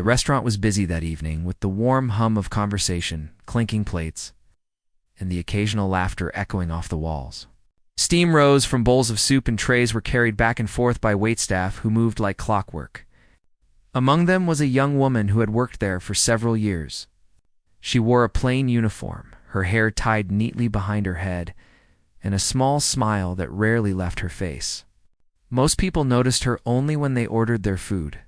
The restaurant was busy that evening, with the warm hum of conversation, clinking plates, and the occasional laughter echoing off the walls. Steam rose from bowls of soup, and trays were carried back and forth by waitstaff who moved like clockwork. Among them was a young woman who had worked there for several years. She wore a plain uniform, her hair tied neatly behind her head, and a small smile that rarely left her face. Most people noticed her only when they ordered their food.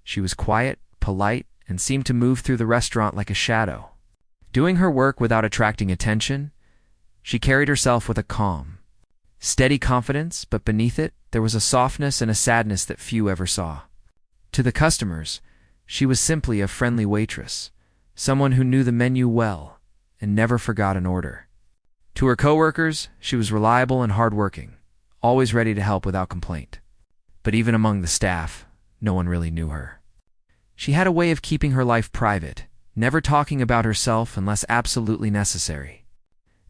She was quiet, polite, and seemed to move through the restaurant like a shadow. Doing her work without attracting attention, she carried herself with a calm, steady confidence, but beneath it there was a softness and a sadness that few ever saw. To the customers, she was simply a friendly waitress, someone who knew the menu well and never forgot an order. To her coworkers, she was reliable and hardworking, always ready to help without complaint. But even among the staff, no one really knew her. She had a way of keeping her life private, never talking about herself unless absolutely necessary.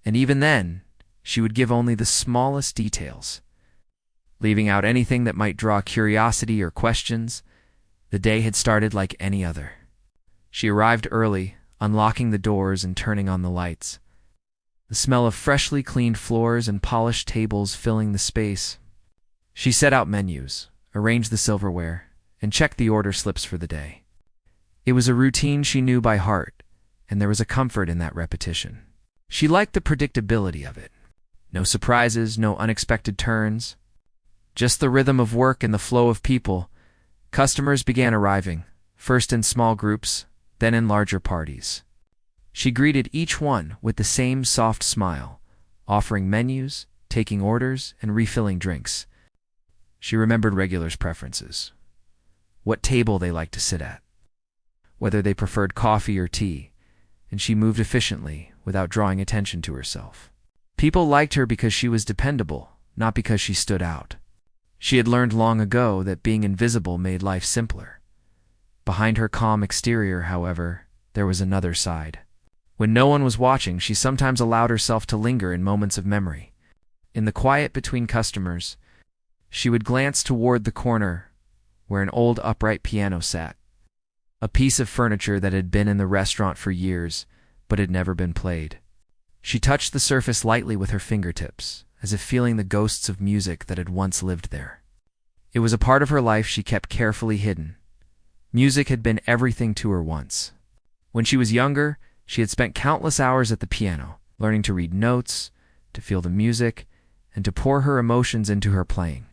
And even then, she would give only the smallest details, leaving out anything that might draw curiosity or questions. The day had started like any other. She arrived early, unlocking the doors and turning on the lights. The smell of freshly cleaned floors and polished tables filling the space. She set out menus, arranged the silverware, and checked the order slips for the day. It was a routine she knew by heart, and there was a comfort in that repetition. She liked the predictability of it. No surprises, no unexpected turns. Just the rhythm of work and the flow of people. Customers began arriving, first in small groups, then in larger parties. She greeted each one with the same soft smile, offering menus, taking orders, and refilling drinks. She remembered regulars' preferences, what table they liked to sit at, whether they preferred coffee or tea, and she moved efficiently without drawing attention to herself. People liked her because she was dependable, not because she stood out. She had learned long ago that being invisible made life simpler. Behind her calm exterior, however, there was another side. When no one was watching, she sometimes allowed herself to linger in moments of memory. In the quiet between customers, she would glance toward the corner where an old upright piano sat, a piece of furniture that had been in the restaurant for years but had never been played. She touched the surface lightly with her fingertips, as if feeling the ghosts of music that had once lived there. It was a part of her life she kept carefully hidden. Music had been everything to her once. When she was younger, she had spent countless hours at the piano, learning to read notes, to feel the music, and to pour her emotions into her playing.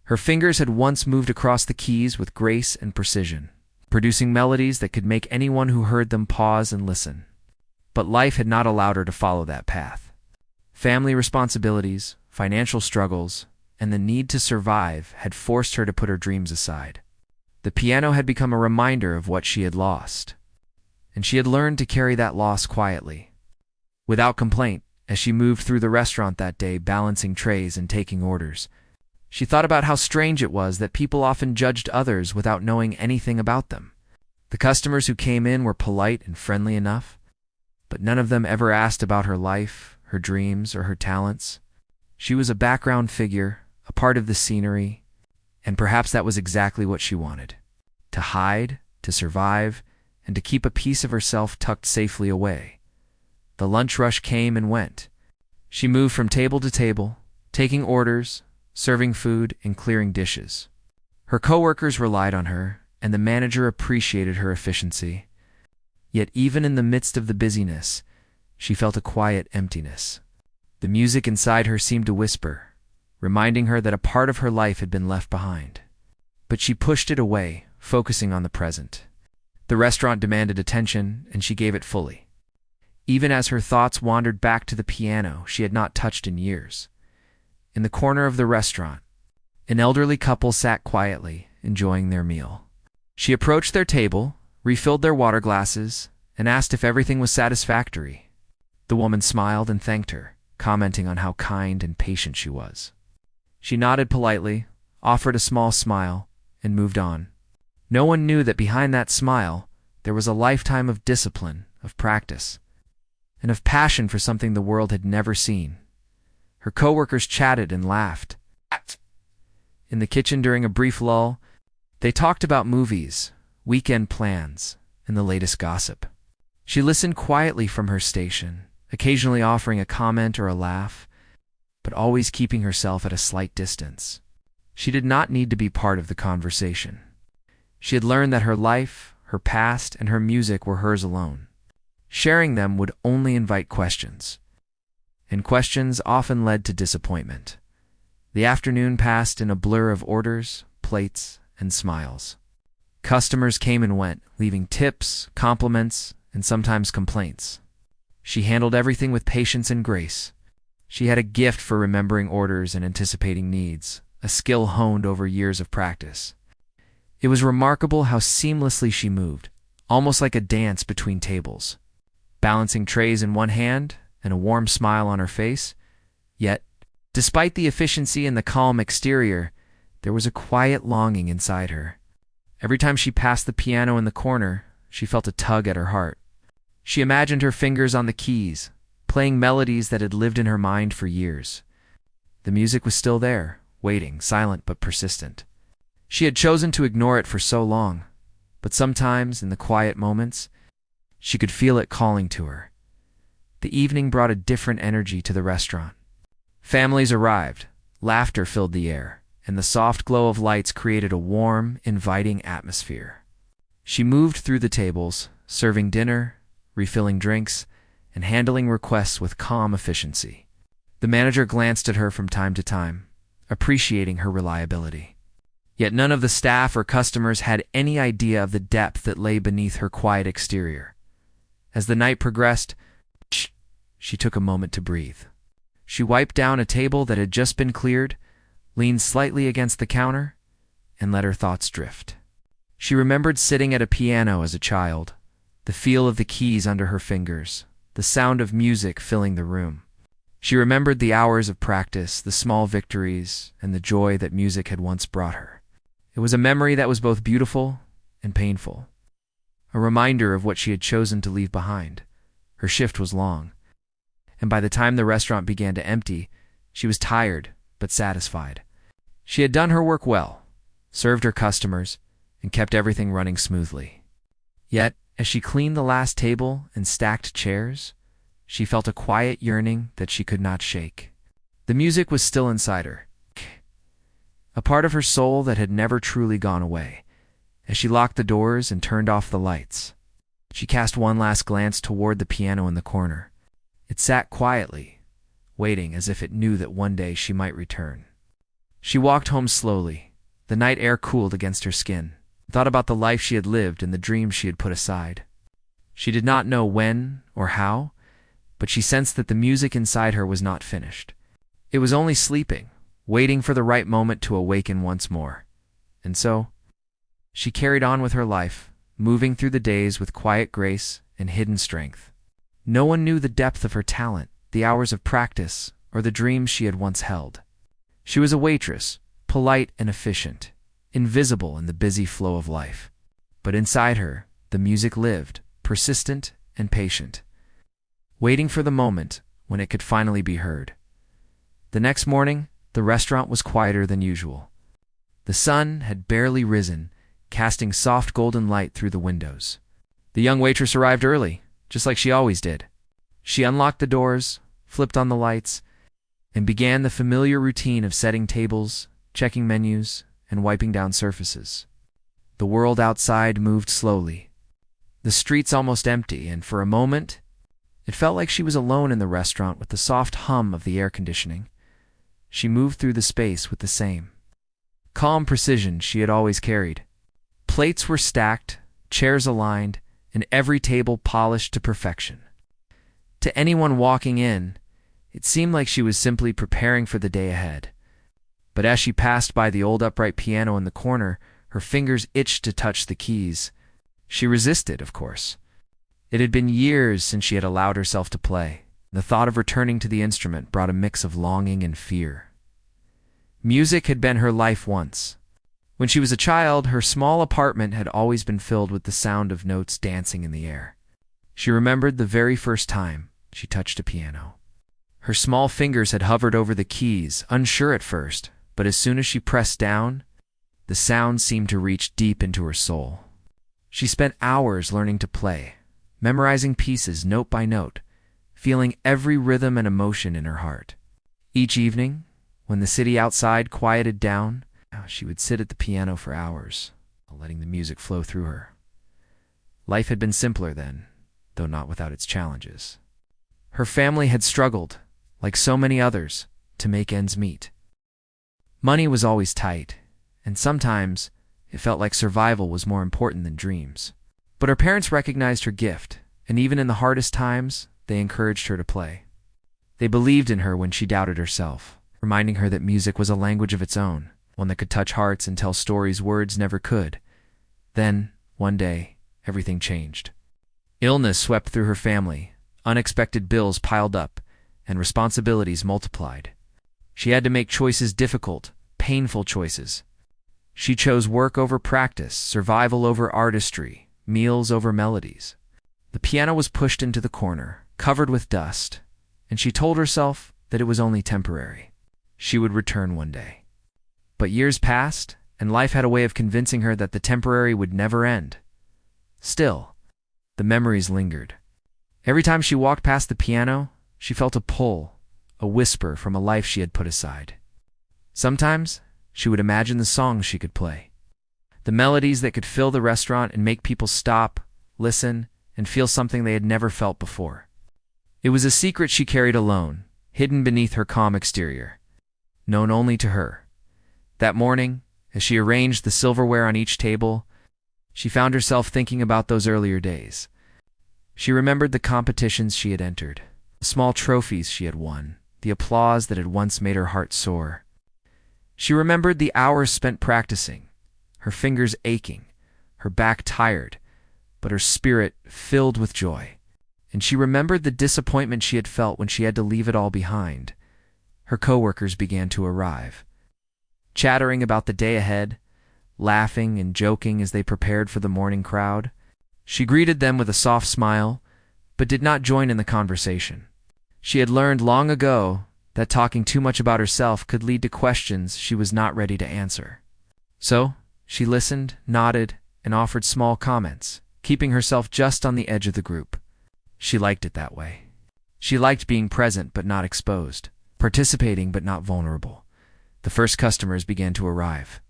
Her fingers had once moved across the keys with grace and precision, producing melodies that could make anyone who heard them pause and listen. But life had not allowed her to follow that path. Family responsibilities, financial struggles, and the need to survive had forced her to put her dreams aside. The piano had become a reminder of what she had lost, and she had learned to carry that loss quietly, without complaint. As she moved through the restaurant that day, balancing trays and taking orders, she thought about how strange it was that people often judged others without knowing anything about them. The customers who came in were polite and friendly enough, but none of them ever asked about her life, her dreams, or her talents. She was a background figure, a part of the scenery, and perhaps that was exactly what she wanted: to hide, to survive, and to keep a piece of herself tucked safely away. The lunch rush came and went. She moved from table to table, taking orders, serving food, and clearing dishes. Her coworkers relied on her, and the manager appreciated her efficiency. Yet even in the midst of the busyness, she felt a quiet emptiness. The music inside her seemed to whisper, reminding her that a part of her life had been left behind. But she pushed it away, focusing on the present. The restaurant demanded attention, and she gave it fully. Even as her thoughts wandered back to the piano she had not touched in years. In the corner of the restaurant, an elderly couple sat quietly, enjoying their meal. She approached their table, refilled their water glasses, and asked if everything was satisfactory. The woman smiled and thanked her, commenting on how kind and patient she was. She nodded politely, offered a small smile, and moved on. No one knew that behind that smile there was a lifetime of discipline, of practice, and of passion for something the world had never seen. Her coworkers chatted and laughed. In the kitchen during a brief lull, they talked about movies, weekend plans, and the latest gossip. She listened quietly from her station, occasionally offering a comment or a laugh, but always keeping herself at a slight distance. She did not need to be part of the conversation. She had learned that her life, her past, and her music were hers alone. Sharing them would only invite questions, and questions often led to disappointment. The afternoon passed in a blur of orders, plates, and smiles. Customers came and went, leaving tips, compliments, and sometimes complaints. She handled everything with patience and grace. She had a gift for remembering orders and anticipating needs, a skill honed over years of practice. It was remarkable how seamlessly she moved, almost like a dance between tables, balancing trays in one hand and a warm smile on her face. Yet, despite the efficiency and the calm exterior, there was a quiet longing inside her. Every time she passed the piano in the corner, she felt a tug at her heart. She imagined her fingers on the keys, playing melodies that had lived in her mind for years. The music was still there, waiting, silent but persistent. She had chosen to ignore it for so long, but sometimes, in the quiet moments, she could feel it calling to her. The evening brought a different energy to the restaurant. Families arrived, laughter filled the air, and the soft glow of lights created a warm, inviting atmosphere. She moved through the tables, serving dinner, refilling drinks, and handling requests with calm efficiency. The manager glanced at her from time to time, appreciating her reliability. Yet none of the staff or customers had any idea of the depth that lay beneath her quiet exterior. As the night progressed, she took a moment to breathe. She wiped down a table that had just been cleared, leaned slightly against the counter, and let her thoughts drift. She remembered sitting at a piano as a child, the feel of the keys under her fingers, the sound of music filling the room. She remembered the hours of practice, the small victories, and the joy that music had once brought her. It was a memory that was both beautiful and painful, a reminder of what she had chosen to leave behind. Her shift was long, and by the time the restaurant began to empty, she was tired but satisfied. She had done her work well, served her customers, and kept everything running smoothly. Yet, as she cleaned the last table and stacked chairs, she felt a quiet yearning that she could not shake. The music was still inside her, a part of her soul that had never truly gone away. As she locked the doors and turned off the lights, she cast one last glance toward the piano in the corner. It sat quietly, waiting as if it knew that one day she might return. She walked home slowly. The night air cooled against her skin, thought about the life she had lived and the dreams she had put aside. She did not know when or how, but she sensed that the music inside her was not finished. It was only sleeping, waiting for the right moment to awaken once more. And so, she carried on with her life, moving through the days with quiet grace and hidden strength. No one knew the depth of her talent, the hours of practice, or the dreams she had once held. She was a waitress, polite and efficient, invisible in the busy flow of life. But inside her, the music lived, persistent and patient, waiting for the moment when it could finally be heard. The next morning, the restaurant was quieter than usual. The sun had barely risen, casting soft golden light through the windows. The young waitress arrived early, just like she always did. She unlocked the doors, flipped on the lights, and began the familiar routine of setting tables, checking menus, and wiping down surfaces. The world outside moved slowly, the streets almost empty, and for a moment, it felt like she was alone in the restaurant with the soft hum of the air conditioning. She moved through the space with the same calm precision she had always carried. Plates were stacked, chairs aligned, and every table polished to perfection. To anyone walking in, it seemed like she was simply preparing for the day ahead. But as she passed by the old upright piano in the corner, her fingers itched to touch the keys. She resisted, of course. It had been years since she had allowed herself to play. The thought of returning to the instrument brought a mix of longing and fear. Music had been her life once. When she was a child, her small apartment had always been filled with the sound of notes dancing in the air. She remembered the very first time she touched a piano. Her small fingers had hovered over the keys, unsure at first, but as soon as she pressed down, the sound seemed to reach deep into her soul. She spent hours learning to play, memorizing pieces note by note, feeling every rhythm and emotion in her heart. Each evening, when the city outside quieted down, she would sit at the piano for hours, letting the music flow through her. Life had been simpler then, though not without its challenges. Her family had struggled, like so many others, to make ends meet. Money was always tight, and sometimes it felt like survival was more important than dreams. But her parents recognized her gift, and even in the hardest times, they encouraged her to play. They believed in her when she doubted herself, reminding her that music was a language of its own, one that could touch hearts and tell stories words never could. Then, one day, everything changed. Illness swept through her family, unexpected bills piled up, and responsibilities multiplied. She had to make choices, difficult, painful choices. She chose work over practice, survival over artistry, meals over melodies. The piano was pushed into the corner, covered with dust, and she told herself that it was only temporary. She would return one day. But years passed, and life had a way of convincing her that the temporary would never end. Still, the memories lingered. Every time she walked past the piano, she felt a pull, a whisper from a life she had put aside. Sometimes, she would imagine the songs she could play, the melodies that could fill the restaurant and make people stop, listen, and feel something they had never felt before. It was a secret she carried alone, hidden beneath her calm exterior, known only to her. That morning, as she arranged the silverware on each table, she found herself thinking about those earlier days. She remembered the competitions she had entered, the small trophies she had won, the applause that had once made her heart soar. She remembered the hours spent practicing, her fingers aching, her back tired, but her spirit filled with joy. And she remembered the disappointment she had felt when she had to leave it all behind. Her coworkers began to arrive, chattering about the day ahead, laughing and joking as they prepared for the morning crowd. She greeted them with a soft smile, but did not join in the conversation. She had learned long ago that talking too much about herself could lead to questions she was not ready to answer. So, she listened, nodded, and offered small comments, keeping herself just on the edge of the group. She liked it that way. She liked being present but not exposed, participating but not vulnerable. The first customers began to arrive,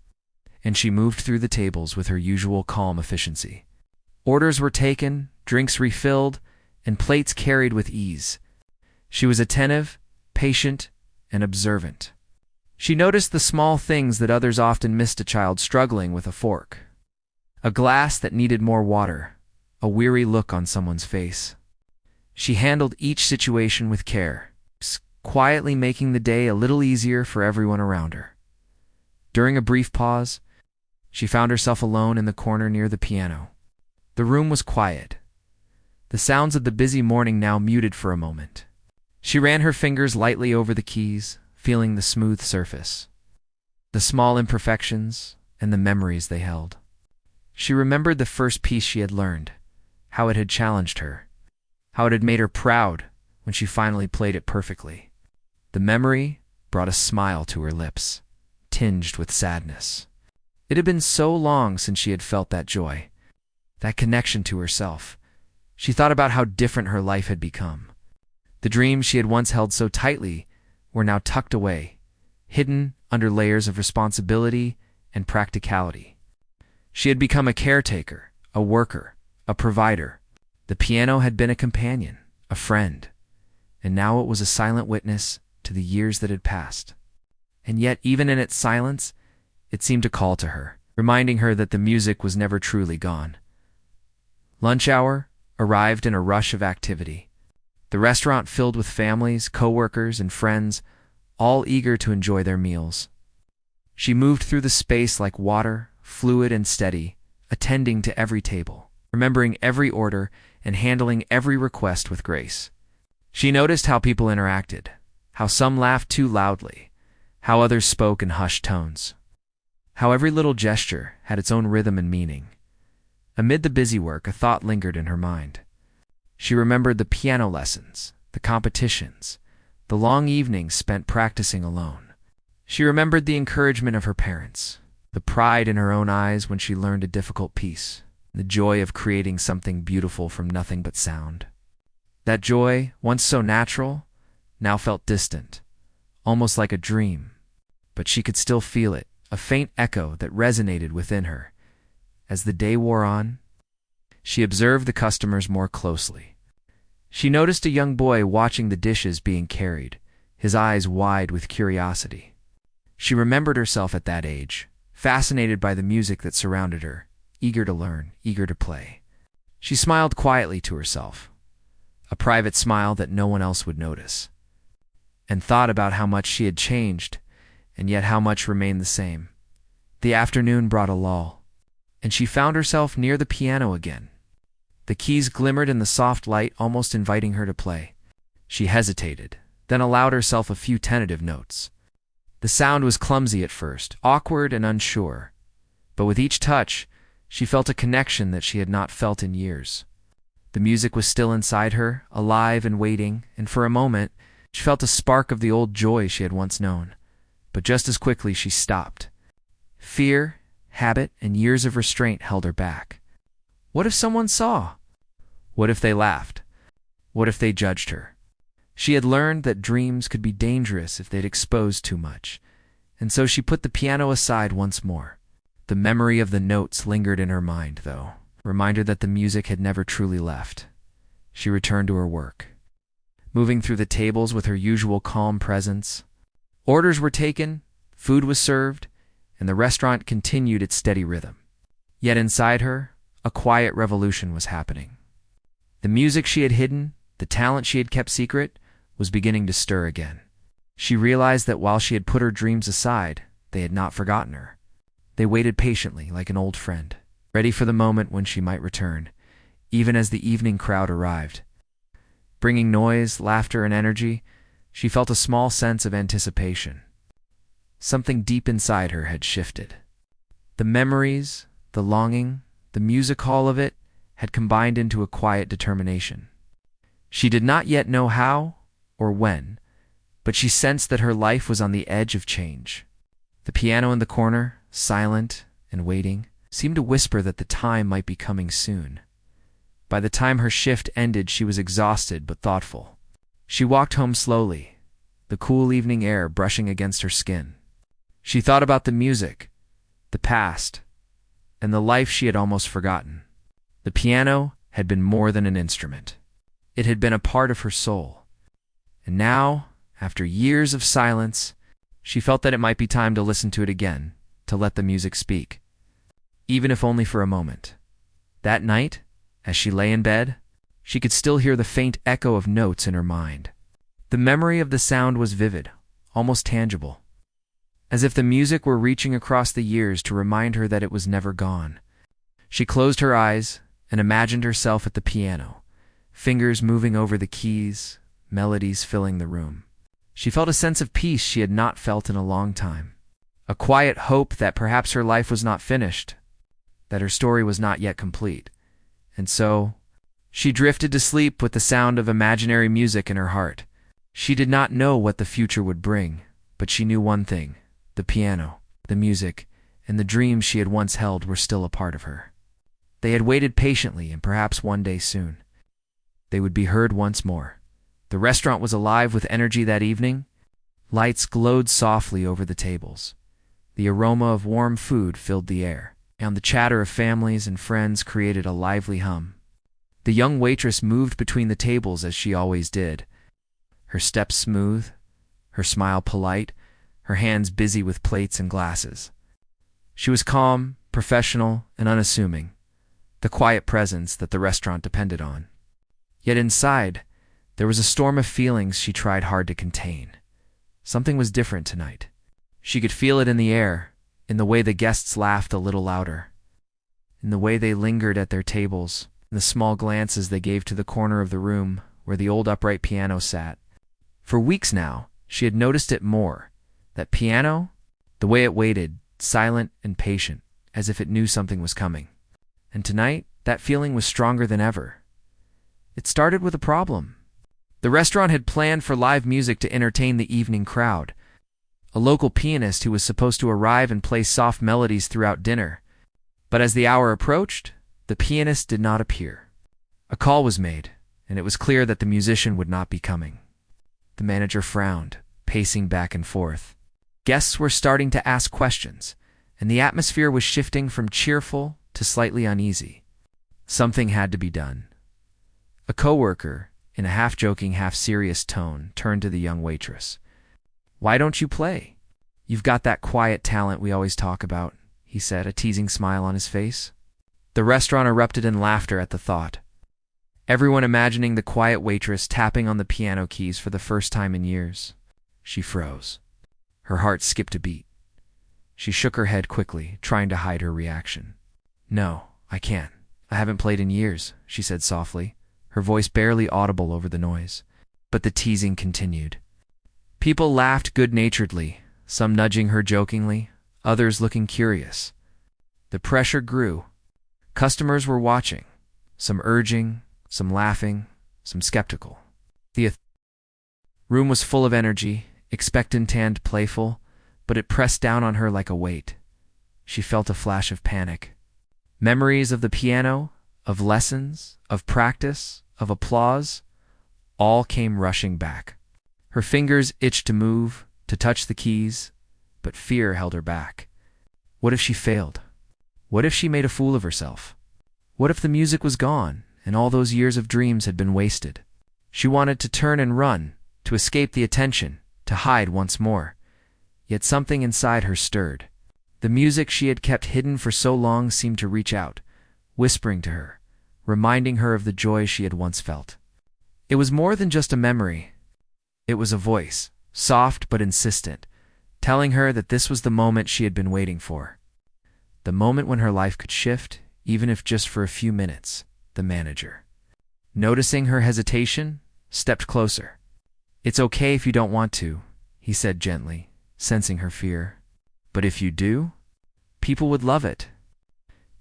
and she moved through the tables with her usual calm efficiency. Orders were taken, drinks refilled, and plates carried with ease. She was attentive, patient, and observant. She noticed the small things that others often missed: a child struggling with a fork, a glass that needed more water, a weary look on someone's face. She handled each situation with care, quietly making the day a little easier for everyone around her. During a brief pause, she found herself alone in the corner near the piano. The room was quiet, the sounds of the busy morning now muted for a moment. She ran her fingers lightly over the keys, feeling the smooth surface, the small imperfections, and the memories they held. She remembered the first piece she had learned, how it had challenged her, how it had made her proud when she finally played it perfectly. The memory brought a smile to her lips, tinged with sadness. It had been so long since she had felt that joy, that connection to herself. She thought about how different her life had become. The dreams she had once held so tightly were now tucked away, hidden under layers of responsibility and practicality. She had become a caretaker, a worker, a provider. The piano had been a companion, a friend, and now it was a silent witness to the years that had passed. And yet, even in its silence, it seemed to call to her, reminding her that the music was never truly gone. Lunch hour arrived in a rush of activity. The restaurant filled with families, coworkers, and friends, all eager to enjoy their meals. She moved through the space like water, fluid and steady, attending to every table, remembering every order, and handling every request with grace. She noticed how people interacted, how some laughed too loudly, how others spoke in hushed tones, how every little gesture had its own rhythm and meaning. Amid the busy work, a thought lingered in her mind. She remembered the piano lessons, the competitions, the long evenings spent practicing alone. She remembered the encouragement of her parents, the pride in her own eyes when she learned a difficult piece. the joy of creating something beautiful from nothing but sound. That joy, once so natural, now felt distant, almost like a dream. But she could still feel it, a faint echo that resonated within her. As the day wore on, she observed the customers more closely. She noticed a young boy watching the dishes being carried, his eyes wide with curiosity. She remembered herself at that age, fascinated by the music that surrounded her, eager to learn, eager to play. She smiled quietly to herself, a private smile that no one else would notice, and thought about how much she had changed, and yet how much remained the same. The afternoon brought a lull, and she found herself near the piano again. The keys glimmered in the soft light, almost inviting her to play. She hesitated, then allowed herself a few tentative notes. The sound was clumsy at first, awkward and unsure, but with each touch, she felt a connection that she had not felt in years. The music was still inside her, alive and waiting, and for a moment, she felt a spark of the old joy she had once known. But just as quickly she stopped. Fear, habit, and years of restraint held her back. What if someone saw? What if they laughed? What if they judged her? She had learned that dreams could be dangerous if they'd exposed too much, and so she put the piano aside once more. The memory of the notes lingered in her mind, though, a reminder that the music had never truly left. She returned to her work, moving through the tables with her usual calm presence. Orders were taken, food was served, and the restaurant continued its steady rhythm. Yet inside her, a quiet revolution was happening. The music she had hidden, the talent she had kept secret, was beginning to stir again. She realized that while she had put her dreams aside, they had not forgotten her. They waited patiently, like an old friend, ready for the moment when she might return, even as the evening crowd arrived. Bringing noise, laughter, and energy, she felt a small sense of anticipation. Something deep inside her had shifted. The memories, the longing, the music hall of it had combined into a quiet determination. She did not yet know how or when, but she sensed that her life was on the edge of change. The piano in the corner, silent and waiting, seemed to whisper that the time might be coming soon. By the time her shift ended, she was exhausted but thoughtful. She walked home slowly, the cool evening air brushing against her skin. She thought about the music, the past, and the life she had almost forgotten. The piano had been more than an instrument. It had been a part of her soul. And now, after years of silence, she felt that it might be time to listen to it again, to let the music speak, even if only for a moment. That night, as she lay in bed, she could still hear the faint echo of notes in her mind. The memory of the sound was vivid, almost tangible, as if the music were reaching across the years to remind her that it was never gone. She closed her eyes and imagined herself at the piano, fingers moving over the keys, melodies filling the room. She felt a sense of peace she had not felt in a long time, a quiet hope that perhaps her life was not finished, that her story was not yet complete. And so, she drifted to sleep with the sound of imaginary music in her heart. She did not know what the future would bring, but she knew one thing: the piano, the music, and the dreams she had once held were still a part of her. They had waited patiently, and perhaps one day soon, they would be heard once more. The restaurant was alive with energy that evening. Lights glowed softly over the tables. The aroma of warm food filled the air, and the chatter of families and friends created a lively hum. The young waitress moved between the tables as she always did, her steps smooth, her smile polite, her hands busy with plates and glasses. She was calm, professional, and unassuming, the quiet presence that the restaurant depended on. Yet inside, there was a storm of feelings she tried hard to contain. Something was different tonight. She could feel it in the air, in the way the guests laughed a little louder, in the way they lingered at their tables, in the small glances they gave to the corner of the room where the old upright piano sat. For weeks now, she had noticed it more, that piano, the way it waited, silent and patient, as if it knew something was coming. And tonight, that feeling was stronger than ever. It started with a problem. The restaurant had planned for live music to entertain the evening crowd, a local pianist who was supposed to arrive and play soft melodies throughout dinner. But as the hour approached, The pianist did not appear. A call was made, and it was clear that the musician would not be coming. The manager frowned, pacing back and forth. Guests were starting to ask questions, and the atmosphere was shifting from cheerful to slightly uneasy. Something had to be done. A coworker, in a half-joking, half-serious tone, turned to the young waitress. "Why don't you play? You've got that quiet talent we always talk about," he said, a teasing smile on his face. The restaurant erupted in laughter at the thought, everyone imagining the quiet waitress tapping on the piano keys for the first time in years. She froze. Her heart skipped a beat. She shook her head quickly, trying to hide her reaction. "No, I can't. I haven't played in years," she said softly, her voice barely audible over the noise. But the teasing continued. People laughed good-naturedly, some nudging her jokingly, others looking curious. The pressure grew. Customers were watching, some urging, some laughing, some skeptical. The room was full of energy, expectant and playful, but it pressed down on her like a weight. She felt a flash of panic. Memories of the piano, of lessons, of practice, of applause, all came rushing back. Her fingers itched to move, to touch the keys, but fear held her back. What if she failed? What if she made a fool of herself? What if the music was gone, and all those years of dreams had been wasted? She wanted to turn and run, to escape the attention, to hide once more. Yet something inside her stirred. The music she had kept hidden for so long seemed to reach out, whispering to her, reminding her of the joy she had once felt. It was more than just a memory. It was a voice, soft but insistent, telling her that this was the moment she had been waiting for. The moment when her life could shift, even if just for a few minutes. The manager, noticing her hesitation, stepped closer. "It's okay if you don't want to," he said gently, sensing her fear. "But if you do, people would love it.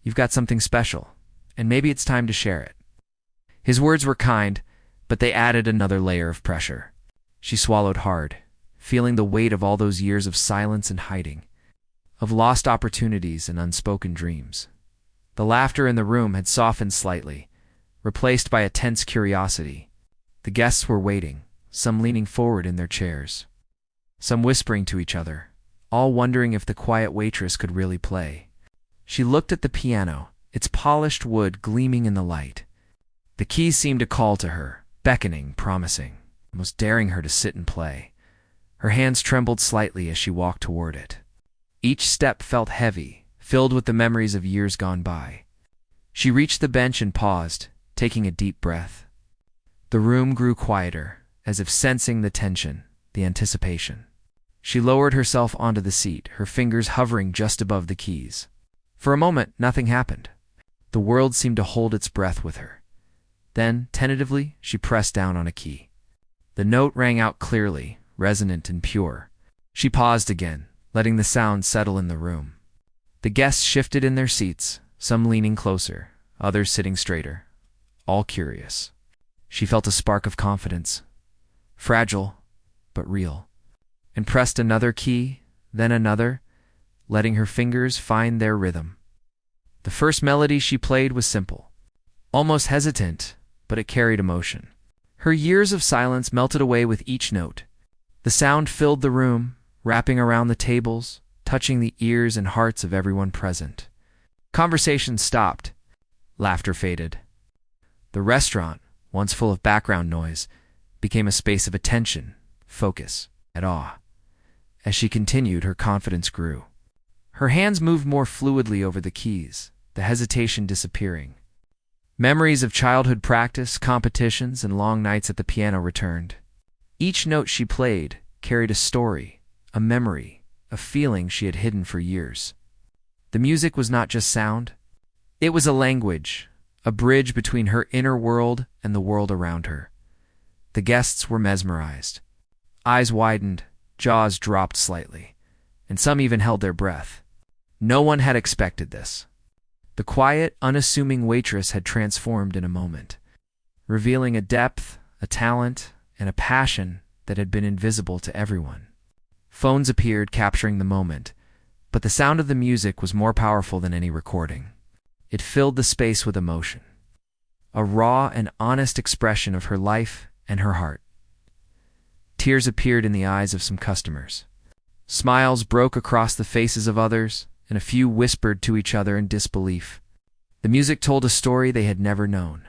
You've got something special, and maybe it's time to share it." His words were kind, but they added another layer of pressure. She swallowed hard, feeling the weight of all those years of silence and hiding, of lost opportunities and unspoken dreams. The laughter in the room had softened slightly, replaced by a tense curiosity. The guests were waiting, some leaning forward in their chairs, some whispering to each other, all wondering if the quiet waitress could really play. She looked at the piano, its polished wood gleaming in the light. The keys seemed to call to her, beckoning, promising, almost daring her to sit and play. Her hands trembled slightly as she walked toward it. Each step felt heavy, filled with the memories of years gone by. She reached the bench and paused, taking a deep breath. The room grew quieter, as if sensing the tension, the anticipation. She lowered herself onto the seat, her fingers hovering just above the keys. For a moment, nothing happened. The world seemed to hold its breath with her. Then, tentatively, she pressed down on a key. The note rang out clearly, resonant and pure. She paused again, letting the sound settle in the room. The guests shifted in their seats, some leaning closer, others sitting straighter, all curious. She felt a spark of confidence, fragile but real, and pressed another key, then another, letting her fingers find their rhythm. The first melody she played was simple, almost hesitant, but it carried emotion. Her years of silence melted away with each note. The sound filled the room, wrapping around the tables, touching the ears and hearts of everyone present. Conversation stopped. Laughter faded. The restaurant, once full of background noise, became a space of attention, focus, and awe. As she continued, her confidence grew. Her hands moved more fluidly over the keys, the hesitation disappearing. Memories of childhood practice, competitions, and long nights at the piano returned. Each note she played carried a story, a memory, a feeling she had hidden for years. The music was not just sound. It was a language, a bridge between her inner world and the world around her. The guests were mesmerized. Eyes widened, jaws dropped slightly, and some even held their breath. No one had expected this. The quiet, unassuming waitress had transformed in a moment, revealing a depth, a talent, and a passion that had been invisible to everyone. Phones appeared, capturing the moment, but the sound of the music was more powerful than any recording. It filled the space with emotion, a raw and honest expression of her life and her heart. Tears appeared in the eyes of some customers. Smiles broke across the faces of others, and a few whispered to each other in disbelief. The music told a story they had never known,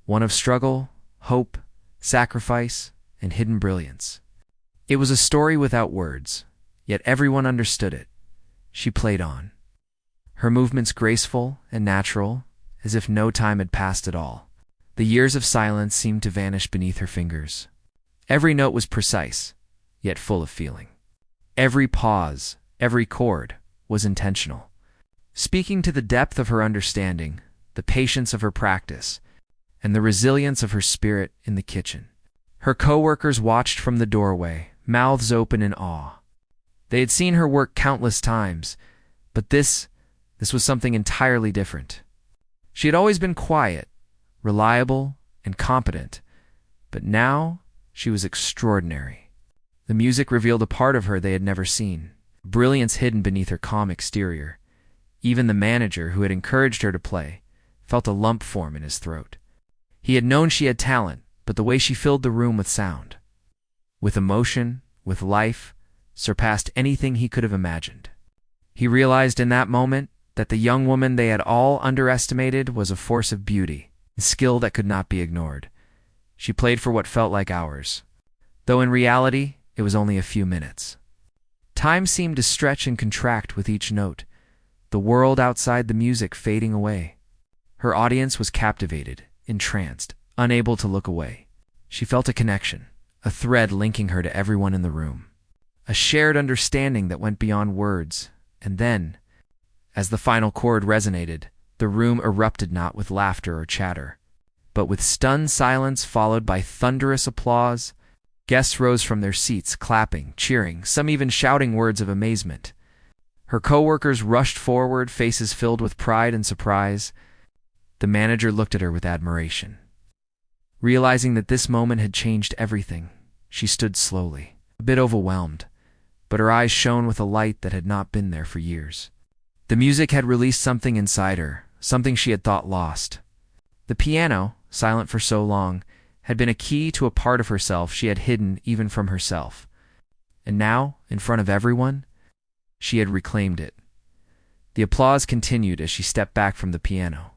one of struggle, hope, sacrifice, and hidden brilliance. It was a story without words, yet everyone understood it. She played on, her movements graceful and natural, as if no time had passed at all. The years of silence seemed to vanish beneath her fingers. Every note was precise, yet full of feeling. Every pause, every chord, was intentional, speaking to the depth of her understanding, the patience of her practice, and the resilience of her spirit in the kitchen. Her co-workers watched from the doorway, mouths open in awe. They had seen her work countless times, but this was something entirely different. She had always been quiet, reliable, and competent, but now she was extraordinary. The music revealed a part of her they had never seen, brilliance hidden beneath her calm exterior. Even the manager, who had encouraged her to play, felt a lump form in his throat. He had known she had talent, but the way she filled the room with sound, with emotion, with life, surpassed anything he could have imagined. He realized in that moment that the young woman they had all underestimated was a force of beauty, a skill that could not be ignored. She played for what felt like hours, though in reality it was only a few minutes. Time seemed to stretch and contract with each note, the world outside the music fading away. Her audience was captivated, entranced, unable to look away. She felt a connection, a thread linking her to everyone in the room, a shared understanding that went beyond words. And then, as the final chord resonated, the room erupted not with laughter or chatter, but with stunned silence followed by thunderous applause. Guests rose from their seats, clapping, cheering, some even shouting words of amazement. Her co-workers rushed forward, faces filled with pride and surprise. The manager looked at her with admiration. Realizing that this moment had changed everything, she stood slowly, a bit overwhelmed, but her eyes shone with a light that had not been there for years. The music had released something inside her, something she had thought lost. The piano, silent for so long, had been a key to a part of herself she had hidden even from herself. And now, in front of everyone, she had reclaimed it. The applause continued as she stepped back from the piano,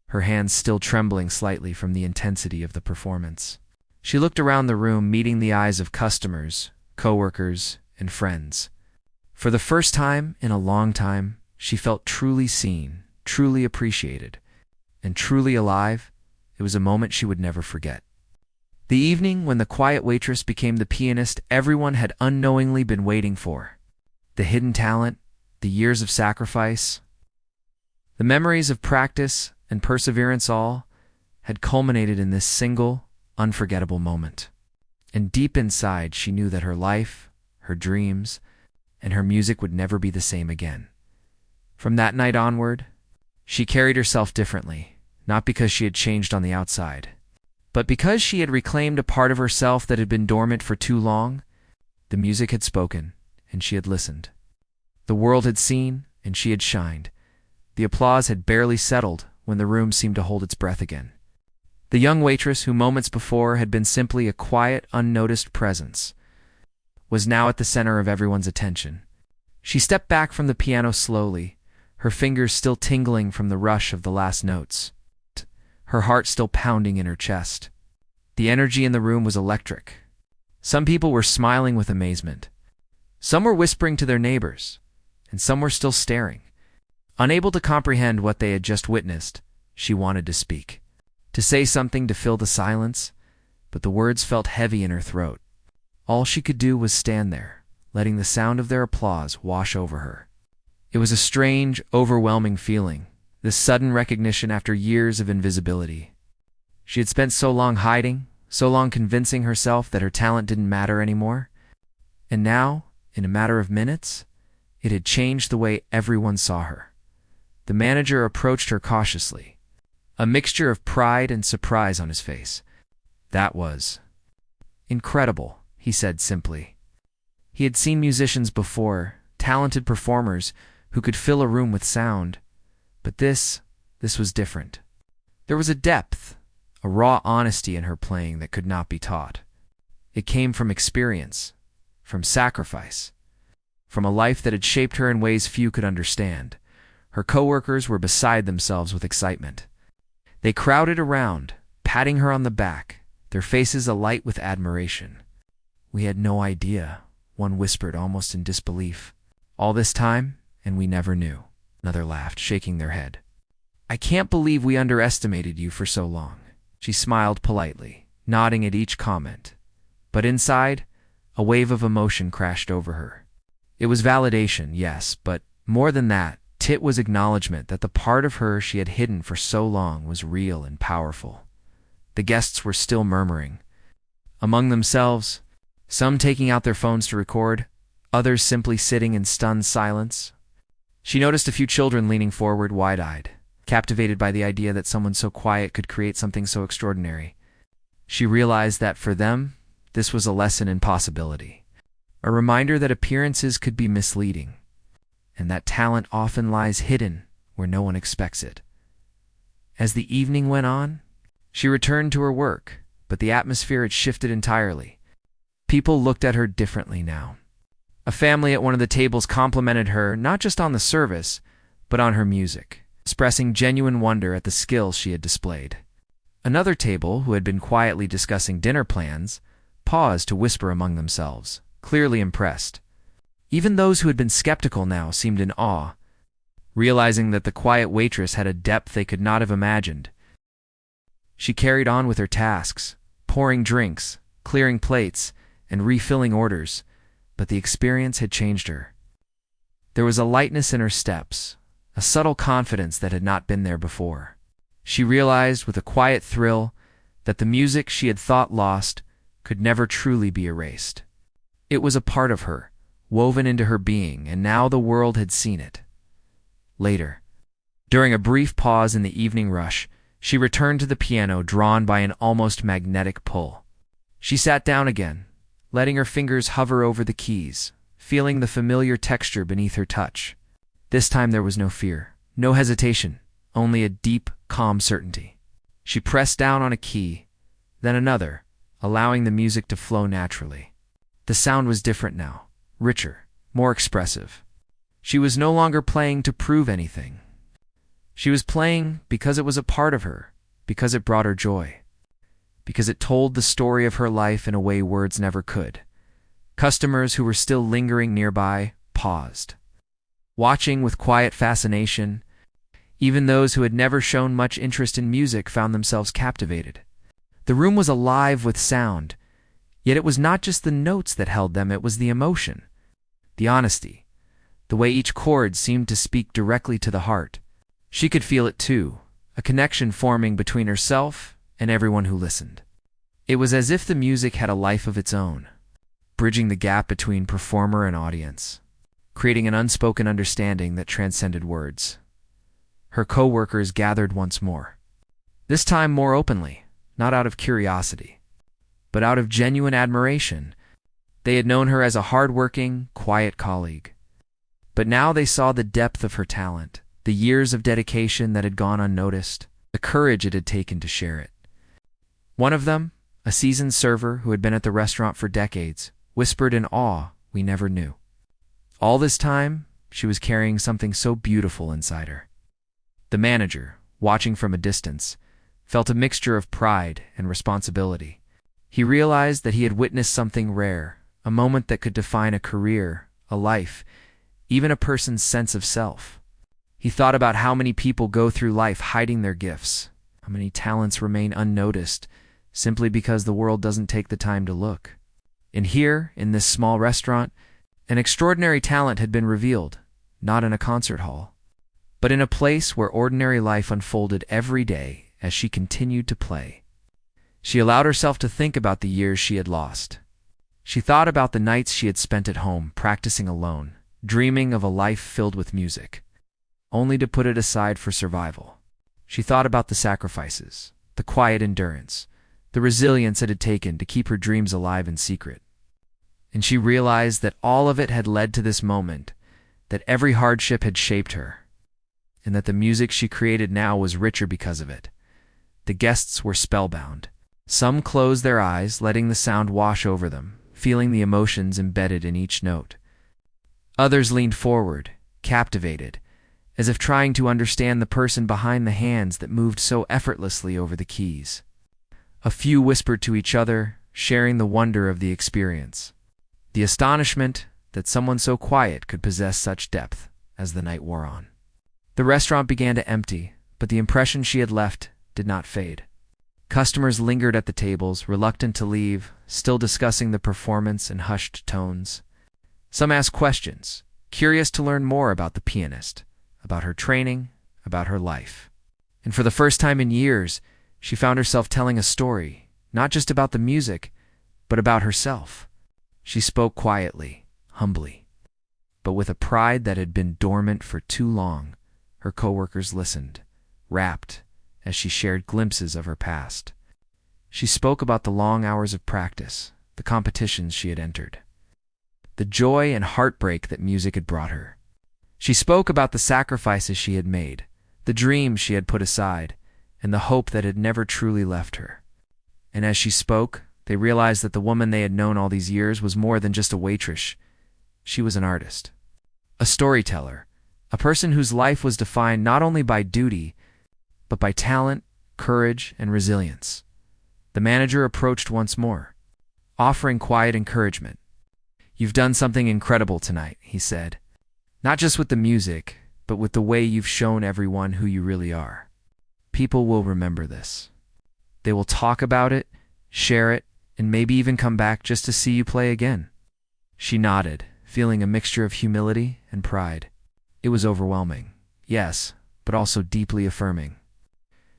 her hands still trembling slightly from the intensity of the performance. She looked around the room, meeting the eyes of customers, co-workers, and friends. For the first time in a long time, she felt truly seen, truly appreciated, and truly alive. It was a moment she would never forget. The evening when the quiet waitress became the pianist everyone had unknowingly been waiting for. The hidden talent, the years of sacrifice, the memories of practice and perseverance, all had culminated in this single, unforgettable moment. And deep inside, she knew that her life, her dreams, and her music would never be the same again. From that night onward, she carried herself differently, not because she had changed on the outside, but because she had reclaimed a part of herself that had been dormant for too long. The music had spoken, and she had listened. The world had seen, and she had shined. The applause had barely settled when the room seemed to hold its breath again. The young waitress, who moments before had been simply a quiet, unnoticed presence, was now at the center of everyone's attention. She stepped back from the piano slowly, her fingers still tingling from the rush of the last notes, her heart still pounding in her chest. The energy in the room was electric. Some people were smiling with amazement. Some were whispering to their neighbors, and some were still staring. Unable to comprehend what they had just witnessed, she wanted to speak, to say something to fill the silence, but the words felt heavy in her throat. All she could do was stand there, letting the sound of their applause wash over her. It was a strange, overwhelming feeling, this sudden recognition after years of invisibility. She had spent so long hiding, so long convincing herself that her talent didn't matter anymore. And now, in a matter of minutes, it had changed the way everyone saw her. The manager approached her cautiously, a mixture of pride and surprise on his face. "That was incredible," he said simply. He had seen musicians before, talented performers who could fill a room with sound, but this this was different. There was a depth, a raw honesty in her playing that could not be taught. It came from experience, from sacrifice, from a life that had shaped her in ways few could understand. Her coworkers were beside themselves with excitement. They crowded around, patting her on the back, their faces alight with admiration. "We had no idea," one whispered almost in disbelief. "All this time, and we never knew," another laughed, shaking their head. "I can't believe we underestimated you for so long." She smiled politely, nodding at each comment. But inside, a wave of emotion crashed over her. It was validation, yes, but more than that, it was acknowledgement that the part of her she had hidden for so long was real and powerful. The guests were still murmuring among themselves, some taking out their phones to record, others simply sitting in stunned silence. She noticed a few children leaning forward, wide-eyed, captivated by the idea that someone so quiet could create something so extraordinary. She realized that for them, this was a lesson in possibility, a reminder that appearances could be misleading, and that talent often lies hidden where no one expects it. As the evening went on, she returned to her work, but the atmosphere had shifted entirely. People looked at her differently now. A family at one of the tables complimented her not just on the service, but on her music, expressing genuine wonder at the skills she had displayed. Another table, who had been quietly discussing dinner plans, paused to whisper among themselves, clearly impressed. Even those who had been skeptical now seemed in awe, realizing that the quiet waitress had a depth they could not have imagined. She carried on with her tasks, pouring drinks, clearing plates, and refilling orders, but the experience had changed her. There was a lightness in her steps, a subtle confidence that had not been there before. She realized with a quiet thrill that the music she had thought lost could never truly be erased. It was a part of her, woven into her being, and now the world had seen it. Later, during a brief pause in the evening rush, she returned to the piano, drawn by an almost magnetic pull. She sat down again, letting her fingers hover over the keys, feeling the familiar texture beneath her touch. This time there was no fear, no hesitation, only a deep, calm certainty. She pressed down on a key, then another, allowing the music to flow naturally. The sound was different now, richer, more expressive. She was no longer playing to prove anything. She was playing because it was a part of her, because it brought her joy, because it told the story of her life in a way words never could. Customers who were still lingering nearby paused, watching with quiet fascination. Even those who had never shown much interest in music found themselves captivated. The room was alive with sound, yet it was not just the notes that held them, it was the emotion, the honesty, the way each chord seemed to speak directly to the heart. She could feel it too, a connection forming between herself and everyone who listened. It was as if the music had a life of its own, bridging the gap between performer and audience, creating an unspoken understanding that transcended words. Her co-workers gathered once more, this time more openly, not out of curiosity, but out of genuine admiration. They had known her as a hard-working, quiet colleague, but now they saw the depth of her talent, the years of dedication that had gone unnoticed, the courage it had taken to share it. One of them, a seasoned server who had been at the restaurant for decades, whispered in awe, "We never knew." All this time, she was carrying something so beautiful inside her. The manager, watching from a distance, felt a mixture of pride and responsibility. He realized that he had witnessed something rare, a moment that could define a career, a life, even a person's sense of self. He thought about how many people go through life hiding their gifts, how many talents remain unnoticed simply because the world doesn't take the time to look. And here, in this small restaurant, an extraordinary talent had been revealed, not in a concert hall, but in a place where ordinary life unfolded every day as she continued to play. She allowed herself to think about the years she had lost. She thought about the nights she had spent at home, practicing alone, dreaming of a life filled with music, only to put it aside for survival. She thought about the sacrifices, the quiet endurance, the resilience it had taken to keep her dreams alive in secret. And she realized that all of it had led to this moment, that every hardship had shaped her, and that the music she created now was richer because of it. The guests were spellbound. Some closed their eyes, letting the sound wash over them, feeling the emotions embedded in each note. Others leaned forward, captivated, as if trying to understand the person behind the hands that moved so effortlessly over the keys. A few whispered to each other, sharing the wonder of the experience, the astonishment that someone so quiet could possess such depth as the night wore on. The restaurant began to empty, but the impression she had left did not fade. Customers lingered at the tables, reluctant to leave, still discussing the performance in hushed tones. Some asked questions, curious to learn more about the pianist, about her training, about her life. And for the first time in years, she found herself telling a story, not just about the music, but about herself. She spoke quietly, humbly, but with a pride that had been dormant for too long. Her coworkers listened, rapt, as she shared glimpses of her past. She spoke about the long hours of practice, the competitions she had entered, the joy and heartbreak that music had brought her. She spoke about the sacrifices she had made, the dreams she had put aside, and the hope that had never truly left her. And as she spoke, they realized that the woman they had known all these years was more than just a waitress. She was an artist, a storyteller, a person whose life was defined not only by duty, but by talent, courage, and resilience. The manager approached once more, offering quiet encouragement. "You've done something incredible tonight," he said. "Not just with the music, but with the way you've shown everyone who you really are. People will remember this. They will talk about it, share it, and maybe even come back just to see you play again." She nodded, feeling a mixture of humility and pride. It was overwhelming, yes, but also deeply affirming.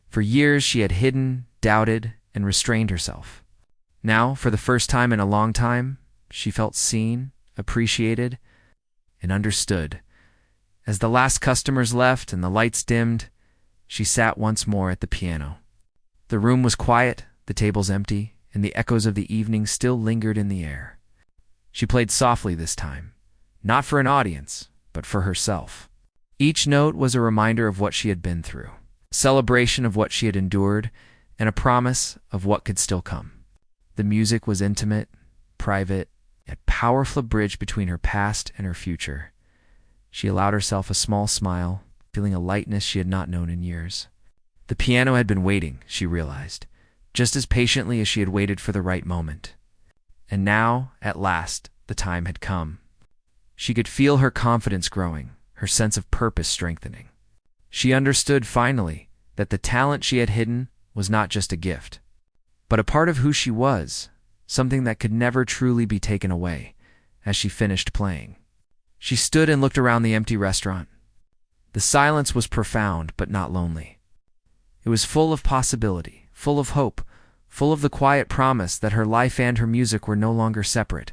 For years she had hidden, doubted, and restrained herself. Now, for the first time in a long time, she felt seen, appreciated, and understood. As the last customers left and the lights dimmed, she sat once more at the piano. The room was quiet, the tables empty, and the echoes of the evening still lingered in the air. She played softly this time, not for an audience, but for herself. Each note was a reminder of what she had been through, a celebration of what she had endured, and a promise of what could still come. The music was intimate, private, yet powerful bridge between her past and her future. She allowed herself a small smile, feeling a lightness she had not known in years. The piano had been waiting, she realized, just as patiently as she had waited for the right moment. And now, at last, the time had come. She could feel her confidence growing, her sense of purpose strengthening. She understood finally that the talent she had hidden was not just a gift, but a part of who she was, something that could never truly be taken away. As she finished playing, she stood and looked around the empty restaurant. The silence was profound but not lonely. It was full of possibility, full of hope, full of the quiet promise that her life and her music were no longer separate.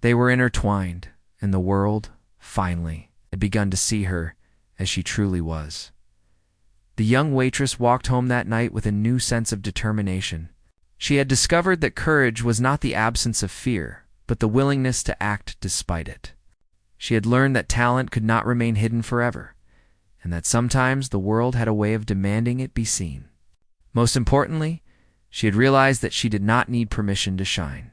They were intertwined, and the world, finally, had begun to see her as she truly was. The young waitress walked home that night with a new sense of determination. She had discovered that courage was not the absence of fear, but the willingness to act despite it. She had learned that talent could not remain hidden forever, and that sometimes the world had a way of demanding it be seen. Most importantly, she had realized that she did not need permission to shine,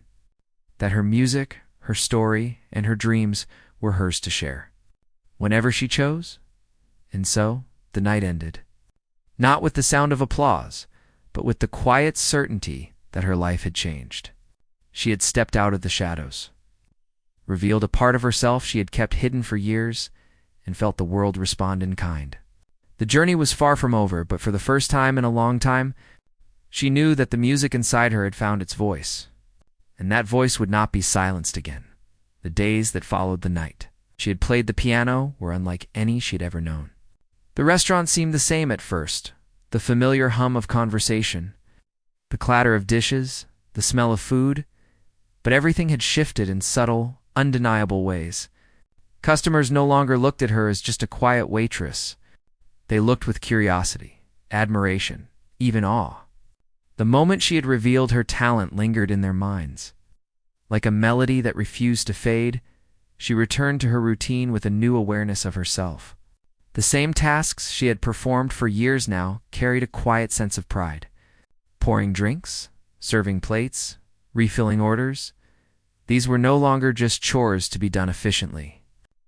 that her music, her story, and her dreams were hers to share, whenever she chose. And so, the night ended. Not with the sound of applause, but with the quiet certainty that her life had changed. She had stepped out of the shadows, revealed a part of herself she had kept hidden for years, and felt the world respond in kind. The journey was far from over, but for the first time in a long time, she knew that the music inside her had found its voice, and that voice would not be silenced again. The days that followed the night she had played the piano were unlike any she had ever known. The restaurant seemed the same at first, the familiar hum of conversation, the clatter of dishes, the smell of food, but everything had shifted in subtle, undeniable ways. Customers no longer looked at her as just a quiet waitress. They looked with curiosity, admiration, even awe. The moment she had revealed her talent lingered in their minds. Like a melody that refused to fade, she returned to her routine with a new awareness of herself. The same tasks she had performed for years now carried a quiet sense of pride. Pouring drinks, serving plates, refilling orders, these were no longer just chores to be done efficiently.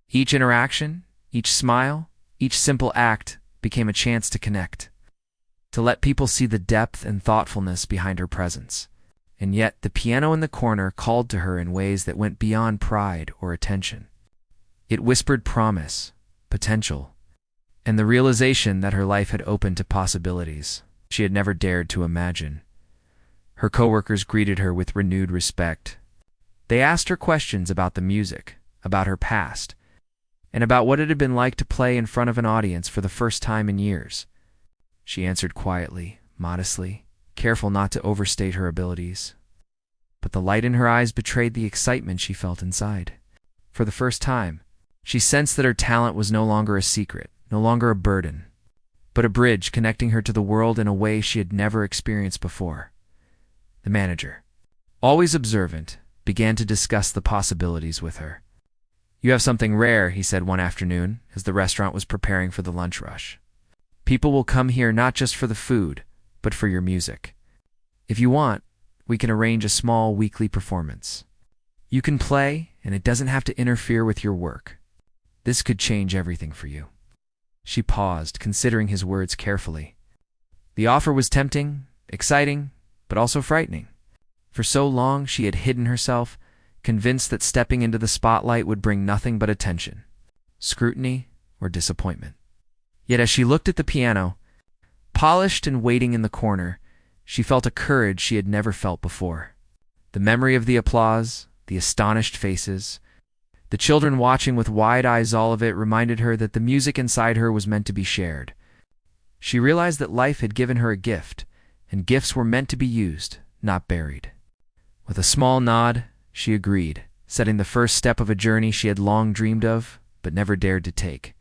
Each interaction, each smile, each simple act became a chance to connect, to let people see the depth and thoughtfulness behind her presence. And yet the piano in the corner called to her in ways that went beyond pride or attention. It whispered promise, potential, and the realization that her life had opened to possibilities she had never dared to imagine. Her coworkers greeted her with renewed respect. They asked her questions about the music, about her past, and about what it had been like to play in front of an audience for the first time in years. She answered quietly, modestly, careful not to overstate her abilities. But the light in her eyes betrayed the excitement she felt inside. For the first time, she sensed that her talent was no longer a secret, no longer a burden, but a bridge connecting her to the world in a way she had never experienced before. The manager, always observant, began to discuss the possibilities with her. "You have something rare," he said one afternoon as the restaurant was preparing for the lunch rush. "People will come here not just for the food, but for your music. If you want, we can arrange a small weekly performance. You can play, and it doesn't have to interfere with your work. This could change everything for you." She paused, considering his words carefully. The offer was tempting, exciting, but also frightening. For so long she had hidden herself, convinced that stepping into the spotlight would bring nothing but attention, scrutiny, or disappointment. Yet as she looked at the piano, polished and waiting in the corner, she felt a courage she had never felt before. The memory of the applause, the astonished faces, the children watching with wide eyes, all of it reminded her that the music inside her was meant to be shared. She realized that life had given her a gift, and gifts were meant to be used, not buried. With a small nod, she agreed, setting the first step of a journey she had long dreamed of, but never dared to take.